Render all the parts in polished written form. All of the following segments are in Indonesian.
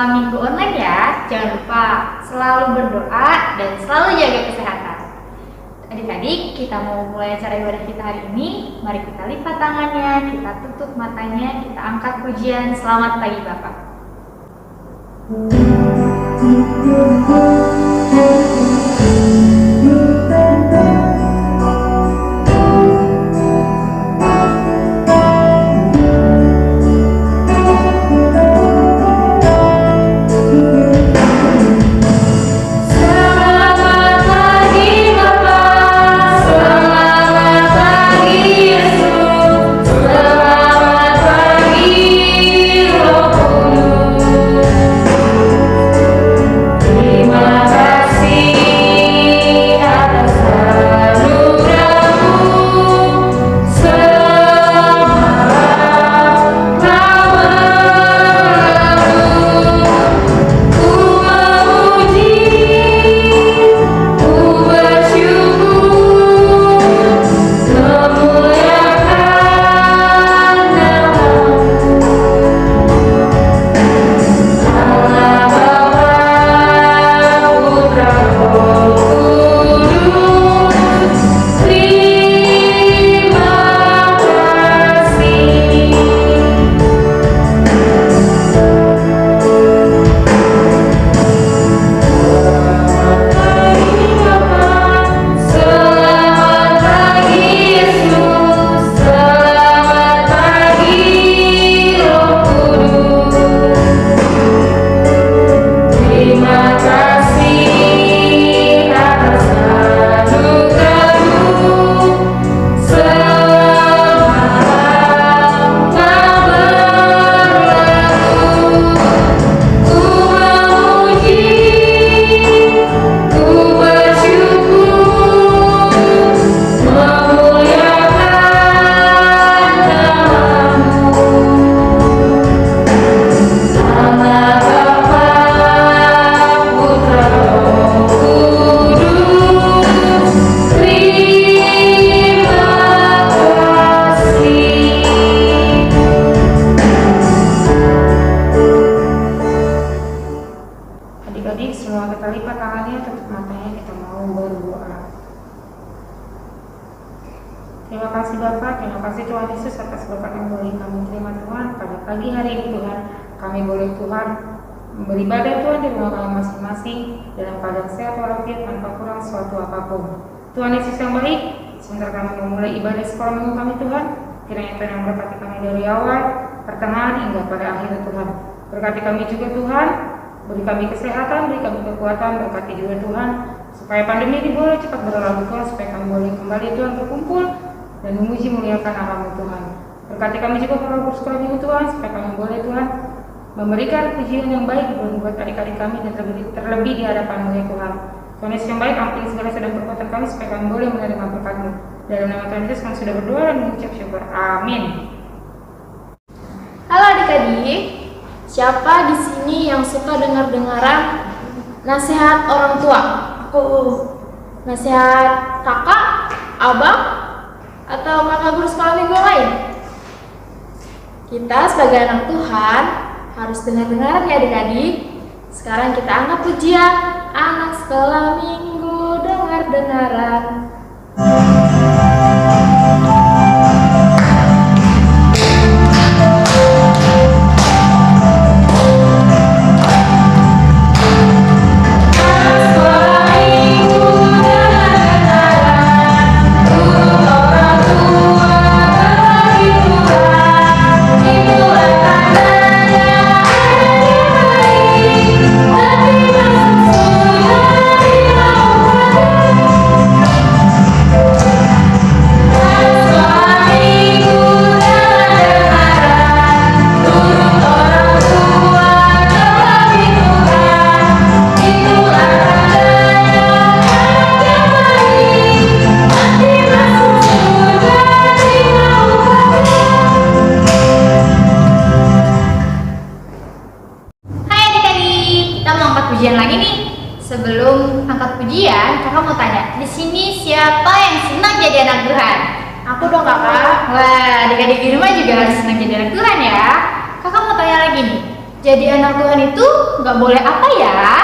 sekolah minggu online ya. Jangan lupa selalu berdoa dan selalu jaga kesehatan. Adik-adik, kita mau mulai acara ibadah kita hari ini. Mari kita lipat tangannya, kita tutup matanya, kita angkat pujian. Selamat pagi Bapak. Adik-adik, semua kita lipat tangannya, tutup matanya, kita mau berdoa. Terima kasih Bapak, terima kasih Tuhan Yesus atas berkat yang boleh kami terima Tuhan. Pada pagi hari ini Tuhan, kami boleh Tuhan beribadah Tuhan di rumah kami masing-masing dalam keadaan sehat walafiat tanpa kurang suatu apapun. Tuhan Yesus yang baik, sebentar kami memulai ibadah sekolah minggu kami Tuhan. Kiranya Tuhan yang berkati kami dari awal, pertengahan hingga pada akhir Tuhan. Berkati kami juga Tuhan. Beri kami kesehatan, beri kami kekuatan, berkati juga Tuhan, supaya pandemi ini boleh cepat berlalu Tuhan, supaya kami boleh kembali Tuhan berkumpul dan memuji muliakan nama-Mu Tuhan. Berkati kami juga para guru sekolah minggu Tuhan, supaya kami boleh Tuhan memberikan pujian yang baik buat adik-adik kami dan terlebih di hadapan-Mu ya Tuhan. Tuhan Yesus yang baik, ampuni segala sedang perbuatan kami supaya kami boleh menerima berkat-Mu. Dalam nama Tuhan Yesus kami sudah berdoa dan mengucap syukur. Amin. Halo adik-adik. Siapa di sini yang suka dengar-dengaran nasihat orang tua? Aku nasihat kakak, abang, atau kakak guru sekolah minggu lain? Kita sebagai anak Tuhan harus dengar-dengaran ya adik-adik. Sekarang kita angkat pujian anak sekolah minggu dengar-dengaran. Pujian lagi nih. Sebelum angkat pujian, kakak mau tanya, di sini siapa yang senang jadi anak Tuhan? Aku dong kakak. Wah, adik-adik di rumah juga harus senang jadi anak Tuhan ya. Kakak mau tanya lagi nih, Jadi anak Tuhan itu nggak boleh apa ya?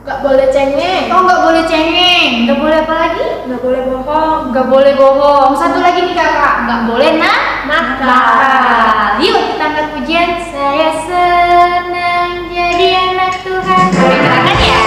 Nggak boleh cengeng. Oh, nggak boleh cengeng. Nggak boleh apa lagi? Nggak boleh bohong. Nggak boleh bohong. Satu lagi nih kakak, nggak boleh nakal. Yuk kita angkat pujian. Saya senang jadi anak Tuhan. Boleh gerakan ya?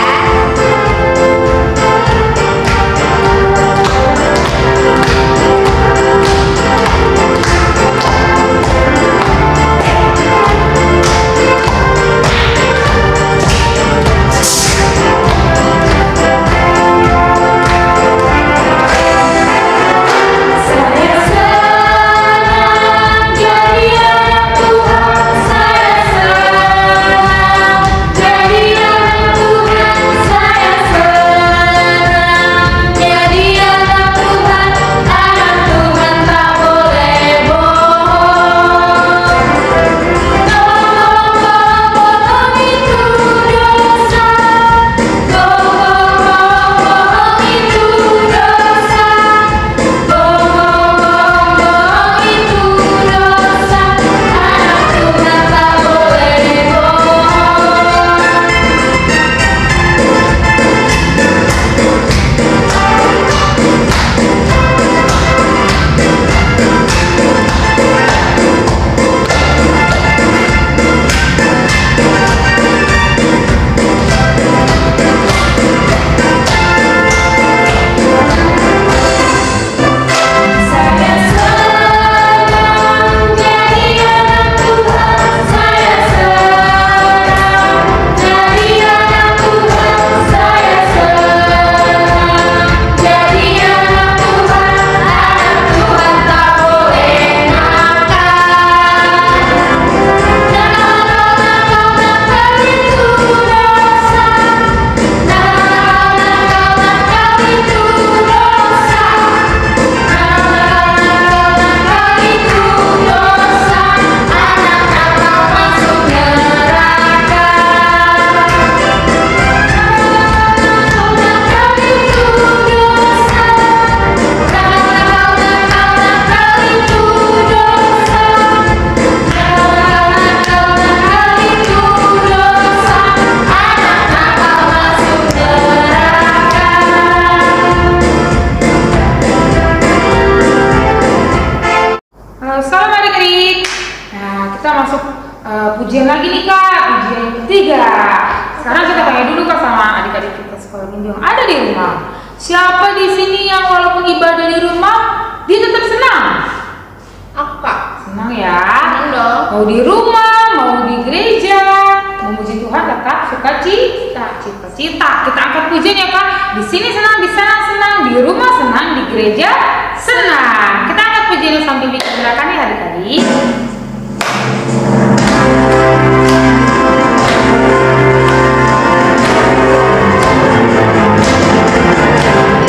Selamat adik-adik. Nah, kita masuk pujian lagi nih kak, pujian yang ketiga. Sekarang kita tanya dulu kak sama adik-adik kita sekolah minggu yang ada di rumah. Siapa di sini yang walaupun ibadah di rumah, dia tetap senang? Aku kak. Senang ya? Senang dong. Mau di rumah, mau di gereja, memuji Tuhan tetap sukacita. Kita angkat pujian ya kak. Di sini senang, di sana senang, di rumah senang, di gereja senang. Kita angkat pujiannya sambil bikin gerakan ya adik-adik.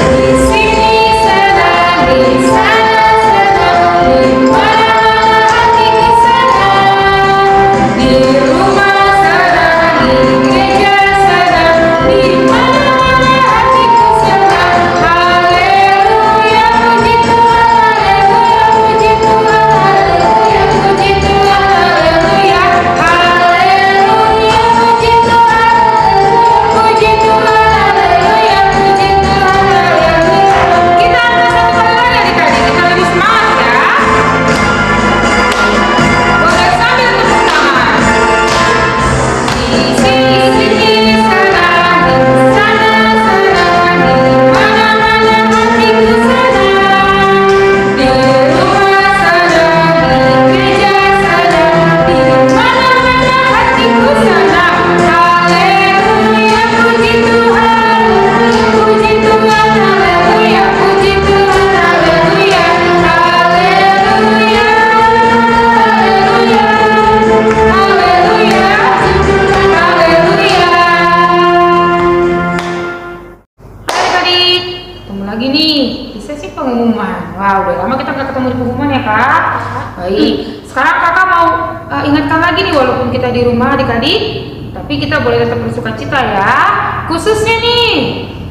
Di sini senang, di sana senang, di mana hatiku senang, di rumah senang, di gereja senang, di mana hatiku senang. Haleluya, puji Tuhan, haleluya, puji Tuhan, haleluya, puji Tuhan, haleluya, haleluya, puji Tuhan, puji Tuhan, haleluya, puji Tuhan, haleluya. Kita angkat satu kali lagi adik-adik, kita lebih semangat ya. Boleh sambil tepuk tangan. Di sini senang, di sana senang, di mana-mana hatiku senang, di rumah senang, di gereja senang, di mana-mana hatiku senang. Haleluya, puji Tuhan, puji Tuhan, haleluya, puji Tuhan, haleluya, haleluya, haleluya, haleluya, haleluya. Hai adik, ketemu lagi nih di sesi pengumuman. Wah, udah lama kita nggak ketemu di pengumuman ya kak. Baik, sekarang kakak mau ingatkan lagi nih, walaupun kita di rumah adik-adik, tapi kita boleh tetap bersukacita ya. Khususnya nih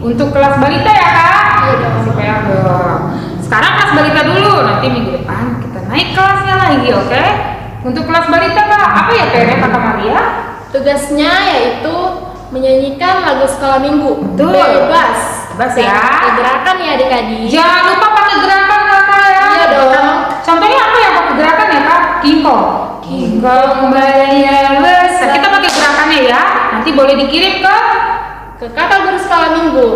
untuk kelas balita ya kak. Iya dong. Supaya sekarang kelas balita dulu, nanti minggu depan kita naik kelasnya lagi, oke? Untuk kelas balita Kak, apa ya PR Kakak Maria? Tugasnya yaitu menyanyikan lagu sekolah minggu. Betul. Bebas. Bebas ya. Pakai gerakan ya adik-adik. Jangan lupa pakai gerakan Kakak ya. Iya dong. Contohnya apa ya pakai gerakan ya Kak? Kingkong. Kingkong bayar besar. Kita pakai gerakannya ya. Nanti boleh dikirim Ke kakak guru sekolah minggu.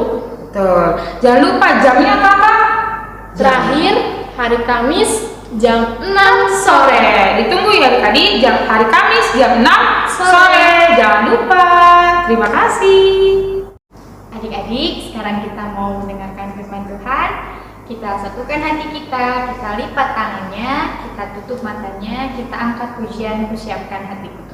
Betul. Jangan lupa jamnya Kakak. Terakhir hari Kamis jam 6 sore. Ditunggu ya adik-adik, hari Kamis jam 6 sore. Jangan lupa. Terima kasih. Adik-adik, sekarang kita mau mendengarkan firman Tuhan. Kita satukan hati kita lipat tangannya, kita tutup matanya, kita angkat pujian, persiapkan hati Tuhan.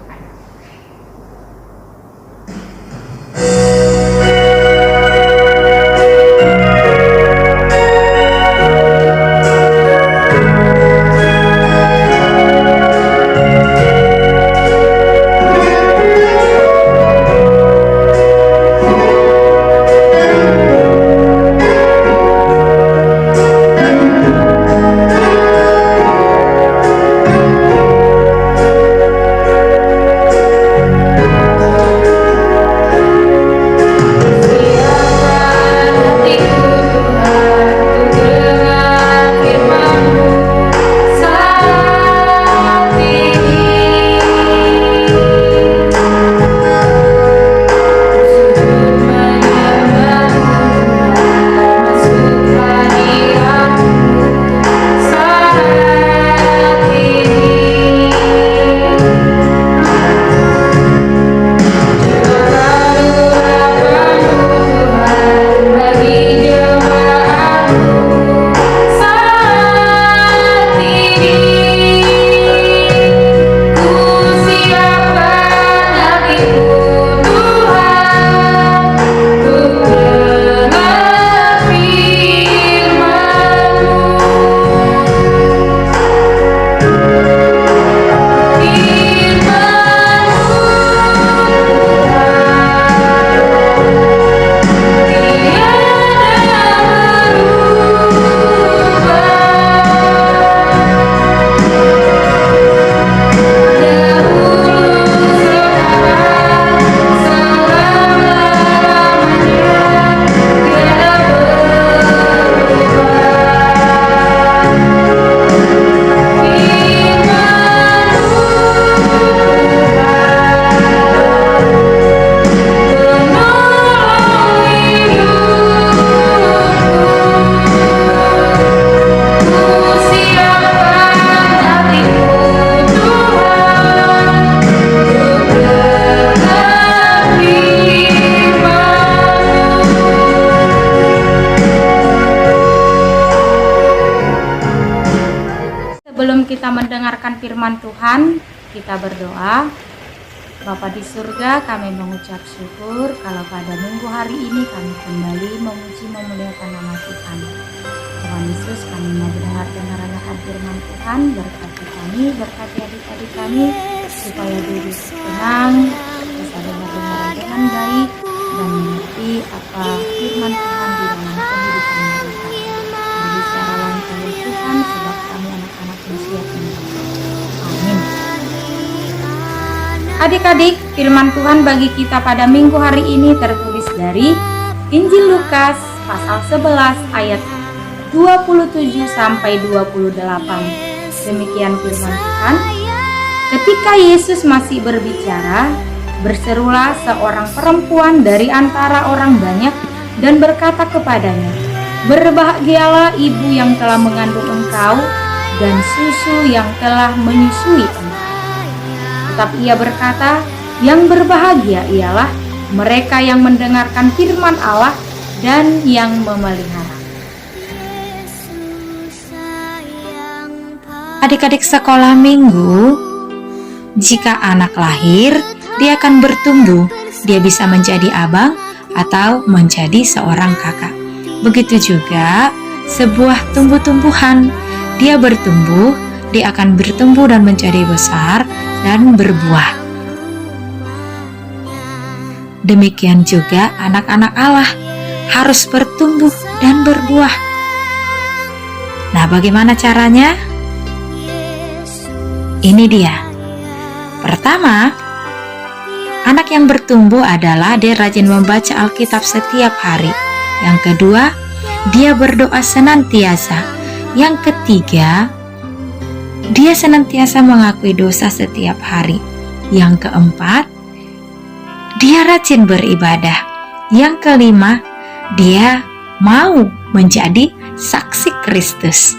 Sebelum kita mendengarkan firman Tuhan, kita berdoa. Bapa di surga, kami mengucap syukur kalau pada minggu hari ini kami kembali memuji memuliakan nama Tuhan. Tuhan Yesus, kami mau mendengar firman Tuhan, berkati kami, berkati adik-adik kami, supaya duduk tenang, bisa dengar dengan baik, dan mengerti apa firman Tuhan di dalam kehidupan mereka. Berbicara lancar Tuhan, sebab kami anak-anak manusia tinggal. Amin. Adik-adik, firman Tuhan bagi kita pada minggu hari ini tertulis dari Injil Lukas pasal 11 ayat 27 sampai 28. Demikian firman Tuhan. Ketika Yesus masih berbicara, berserulah seorang perempuan dari antara orang banyak dan berkata kepadanya, "Berbahagialah ibu yang telah mengandung engkau dan susu yang telah menyusui engkau." Tetapi ia berkata, "Yang berbahagia ialah mereka yang mendengarkan firman Allah dan yang memelihara." Adik-adik sekolah minggu, jika anak lahir, dia akan bertumbuh. Dia bisa menjadi abang atau menjadi seorang kakak. Begitu juga sebuah tumbuh-tumbuhan. Dia bertumbuh, dia akan bertumbuh dan menjadi besar dan berbuah. Demikian juga anak-anak Allah harus bertumbuh dan berbuah. Nah, bagaimana caranya? Ini dia. Pertama, anak yang bertumbuh adalah dia rajin membaca Alkitab setiap hari. Yang kedua, dia berdoa senantiasa. Yang ketiga, dia senantiasa mengakui dosa setiap hari. Yang keempat, dia rajin beribadah. Yang kelima, dia mau menjadi saksi Kristus.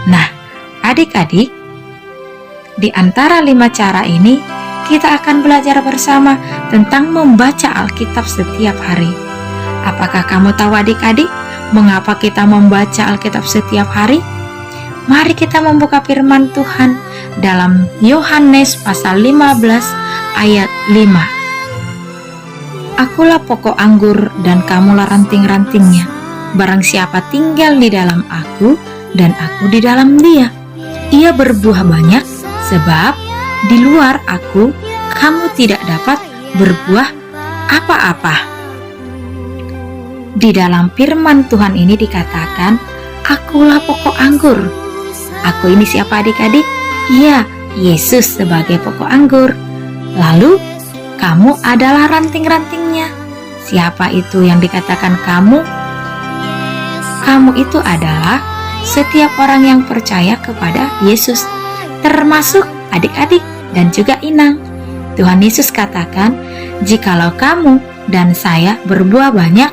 Nah, adik-adik, di antara 5 cara ini, kita akan belajar bersama tentang membaca Alkitab setiap hari. Apakah kamu tahu adik-adik, mengapa kita membaca Alkitab setiap hari? Mari kita membuka firman Tuhan dalam Yohanes pasal 15 ayat 5. Akulah pokok anggur dan kamulah ranting-rantingnya. Barang siapa tinggal di dalam aku dan aku di dalam dia, ia berbuah banyak, sebab di luar aku kamu tidak dapat berbuah apa-apa. Di dalam firman Tuhan ini dikatakan, akulah pokok anggur. Aku ini siapa adik-adik? Iya, Yesus sebagai pokok anggur. Lalu, kamu adalah ranting-rantingnya. Siapa itu yang dikatakan kamu? Kamu itu adalah setiap orang yang percaya kepada Yesus, termasuk adik-adik dan juga Inang. Tuhan Yesus katakan, jikalau kamu dan saya berbuah banyak,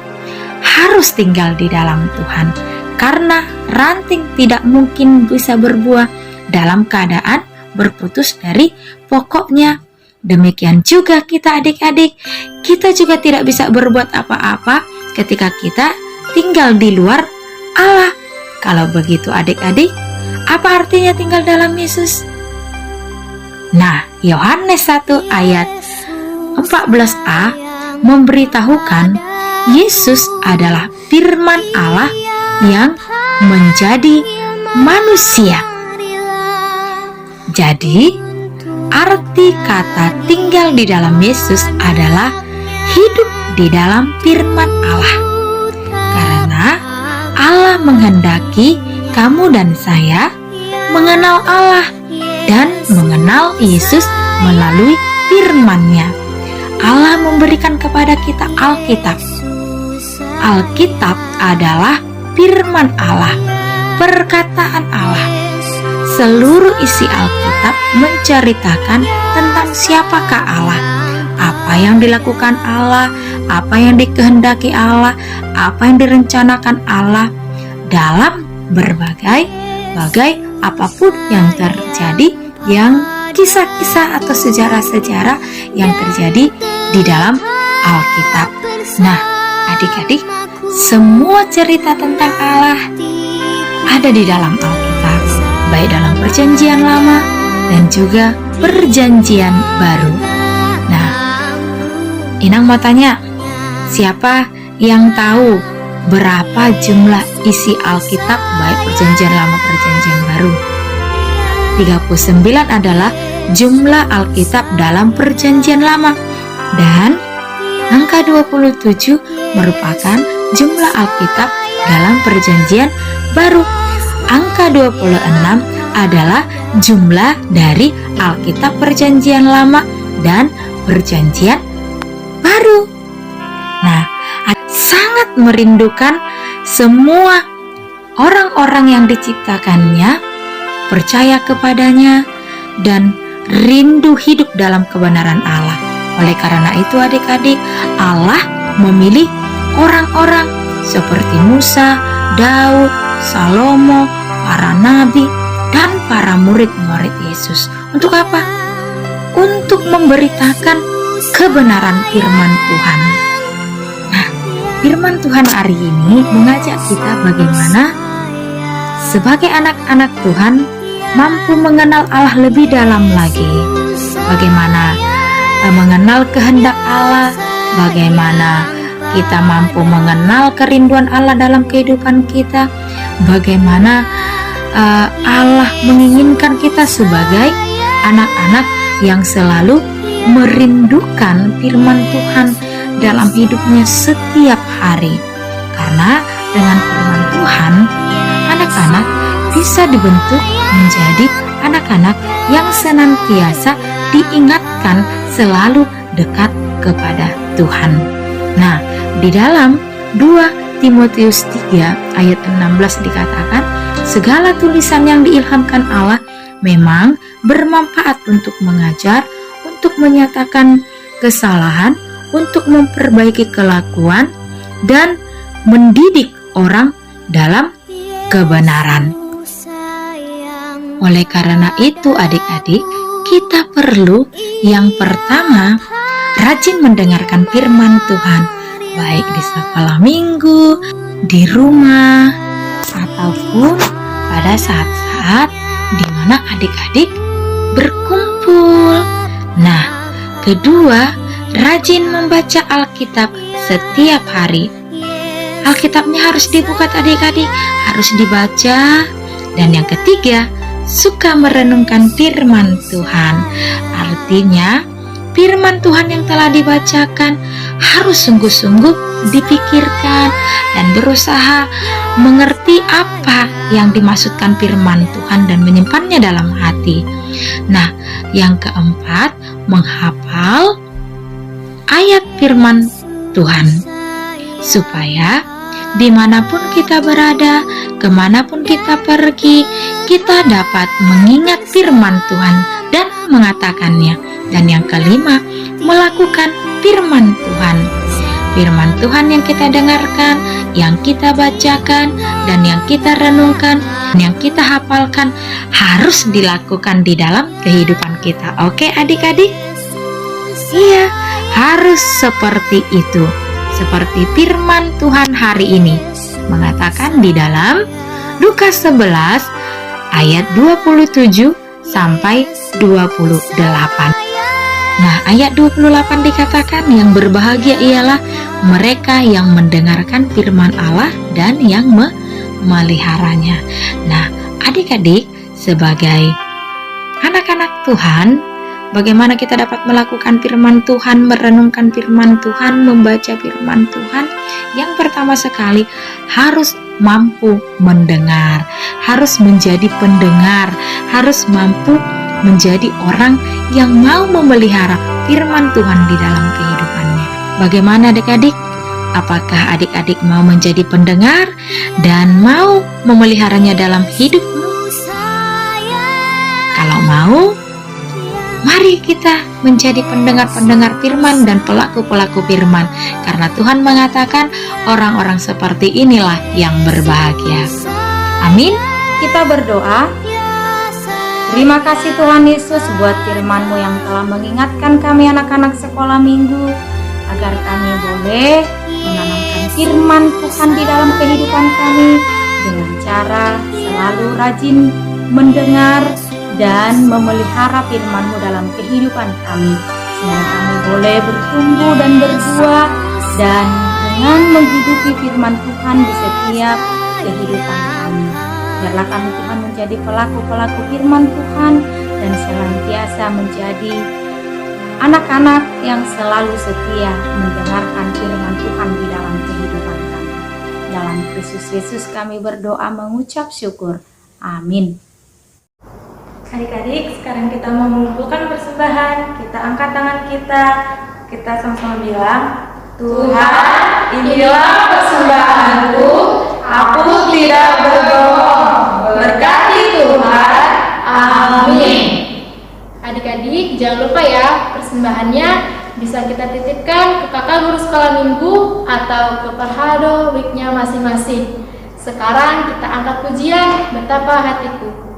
harus tinggal di dalam Tuhan. Karena ranting tidak mungkin bisa berbuah dalam keadaan berputus dari pokoknya. Demikian juga kita adik-adik, kita juga tidak bisa berbuat apa-apa ketika kita tinggal di luar Allah. Kalau begitu adik-adik, apa artinya tinggal dalam Yesus? Nah, Yohanes 1 ayat 14a memberitahukan Yesus adalah firman Allah yang menjadi manusia. Jadi, arti kata tinggal di dalam Yesus adalah hidup di dalam firman Allah. Karena Allah menghendaki kamu dan saya mengenal Allah dan mengenal Yesus melalui firman-Nya. Allah memberikan kepada kita Alkitab. Alkitab adalah firman Allah, perkataan Allah. Seluruh isi Alkitab menceritakan tentang siapakah Allah, apa yang dilakukan Allah, apa yang dikehendaki Allah, apa yang direncanakan Allah dalam berbagai apapun yang terjadi, yang kisah-kisah atau sejarah-sejarah yang terjadi di dalam Alkitab. Nah, adik-adik, semua cerita tentang Allah ada di dalam Alkitab, baik dalam Perjanjian Lama dan juga Perjanjian Baru. Nah, Inang mau tanya, siapa yang tahu berapa jumlah isi Alkitab baik Perjanjian Lama Perjanjian Baru? 39 adalah jumlah Alkitab dalam Perjanjian Lama, dan angka 27 merupakan jumlah Alkitab dalam Perjanjian Baru. Angka 26 adalah jumlah dari Alkitab Perjanjian Lama dan Perjanjian Baru. Nah, sangat merindukan semua orang-orang yang diciptakannya percaya kepadanya dan rindu hidup dalam kebenaran Allah. Oleh karena itu adik-adik, Allah memilih orang-orang seperti Musa, Daud, Salomo, para nabi, dan para murid-murid Yesus. Untuk apa? Untuk memberitakan kebenaran firman Tuhan. Nah, firman Tuhan hari ini mengajak kita bagaimana sebagai anak-anak Tuhan mampu mengenal Allah lebih dalam lagi. Bagaimana mengenal kehendak Allah, bagaimana kita mampu mengenal kerinduan Allah dalam kehidupan kita, bagaimana Allah menginginkan kita sebagai anak-anak yang selalu merindukan firman Tuhan dalam hidupnya setiap hari. Karena dengan firman Tuhan, anak-anak bisa dibentuk menjadi anak-anak yang senantiasa diingatkan selalu dekat kepada Tuhan. Nah, di dalam 2 Timotius 3 ayat 16 dikatakan, segala tulisan yang diilhamkan Allah memang bermanfaat untuk mengajar, untuk menyatakan kesalahan, untuk memperbaiki kelakuan, dan mendidik orang dalam kebenaran. Oleh karena itu adik-adik, kita perlu yang pertama rajin mendengarkan firman Tuhan, baik di sekolah minggu, di rumah, ataupun pada saat-saat di mana adik-adik berkumpul. Nah, kedua, rajin membaca Alkitab setiap hari. Alkitabnya harus dibuka adik-adik, harus dibaca. Dan yang ketiga, suka merenungkan firman Tuhan. Artinya, firman Tuhan yang telah dibacakan harus sungguh-sungguh dipikirkan dan berusaha mengerti apa yang dimaksudkan firman Tuhan dan menyimpannya dalam hati. Nah, yang keempat, menghafal ayat firman Tuhan supaya dimanapun kita berada, kemanapun kita pergi, kita dapat mengingat firman Tuhan dan mengatakannya. Dan yang kelima, melakukan firman Tuhan. Firman Tuhan yang kita dengarkan, yang kita bacakan, dan yang kita renungkan, yang kita hafalkan harus dilakukan di dalam kehidupan kita. Oke adik-adik? Iya, harus seperti itu. Seperti firman Tuhan hari ini mengatakan di dalam Lukas 11 ayat 27 sampai 28. Nah, ayat 28 dikatakan yang berbahagia ialah mereka yang mendengarkan firman Allah dan yang memeliharanya. Nah, adik-adik, sebagai anak-anak Tuhan, bagaimana kita dapat melakukan firman Tuhan, merenungkan firman Tuhan, membaca firman Tuhan? Yang pertama sekali, harus mampu mendengar, harus menjadi pendengar, harus mampu menjadi orang yang mau memelihara firman Tuhan di dalam kehidupannya. Bagaimana adik-adik? Apakah adik-adik mau menjadi pendengar dan mau memeliharanya dalam hidupmu? Kalau mau, mari kita menjadi pendengar-pendengar firman dan pelaku-pelaku firman. Karena Tuhan mengatakan orang-orang seperti inilah yang berbahagia. Amin. Kita berdoa. Terima kasih Tuhan Yesus buat firman-Mu yang telah mengingatkan kami anak-anak sekolah minggu, agar kami boleh menanamkan firman Tuhan di dalam kehidupan kami dengan cara selalu rajin mendengar dan memelihara firman-Mu dalam kehidupan kami, sehingga kami boleh bertumbuh dan berbuah dan dengan menghidupi firman Tuhan di setiap kehidupan kami. Biarlah kami Tuhan menjadi pelaku-pelaku firman Tuhan dan senantiasa menjadi anak-anak yang selalu setia mendengarkan firman Tuhan di dalam kehidupan kami. Dalam Kristus Yesus kami berdoa mengucap syukur. Amin. Adik-adik, sekarang kita mau mengumpulkan persembahan. Kita angkat tangan kita sama-sama bilang, Tuhan, inilah persembahanku, aku tidak berbohong. Berkati Tuhan, amin. Adik-adik, jangan lupa ya, persembahannya bisa kita titipkan ke kakak guru sekolah minggu atau ke Parhado weeknya masing-masing. Sekarang kita angkat pujian Betapa Hatiku.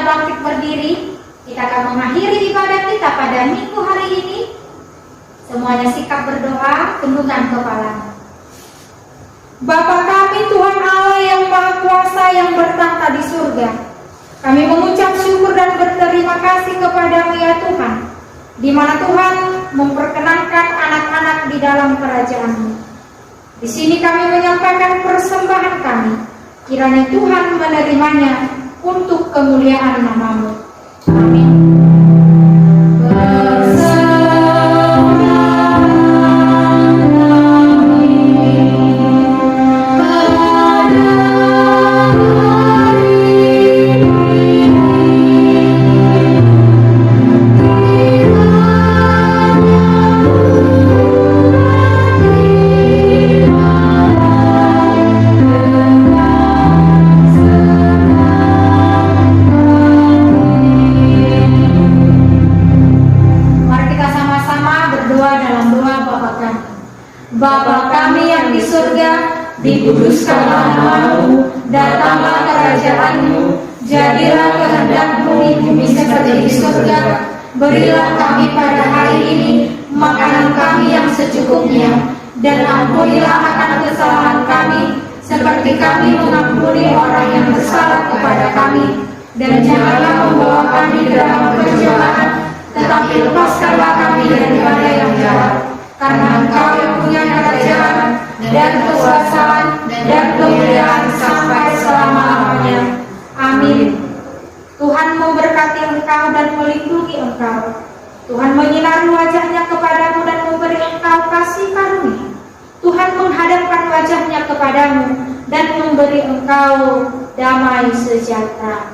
bangkit berdiri, kita akan mengakhiri ibadah kita pada minggu hari ini. Semuanya sikap berdoa, tundukkan kepala. Bapa kami Tuhan Allah yang Maha Kuasa yang bertahta di surga, kami mengucap syukur dan berterima kasih kepadamu ya Tuhan, di mana Tuhan memperkenankan anak-anak di dalam kerajaan-Mu. Di sini kami menyampaikan persembahan kami, kiranya Tuhan menerimanya untuk kemuliaan nama-Mu. Amin. Bapa kami yang di surga, dikuduskanlah nama-Mu, datanglah kerajaan-Mu, jadilah kehendak-Mu di bumi seperti di surga. Berilah kami pada hari ini makanan kami yang secukupnya, dan ampunilah akan kesalahan kami, seperti kami mengampuni orang yang bersalah kepada kami. Dan janganlah membawa kami ke dalam pencobaan, tetapi lepaskanlah kami daripada yang jahat. Karena Engkau yang punya kerajaan dan kekuasaan dan kemuliaan sampai selama-lamanya. Amin. Tuhan memberkati engkau dan melindungi engkau. Tuhan menyinari wajahnya kepadamu dan memberi engkau kasih karunia. Tuhan menghadapkan wajahnya kepadamu dan memberi engkau damai sejahtera.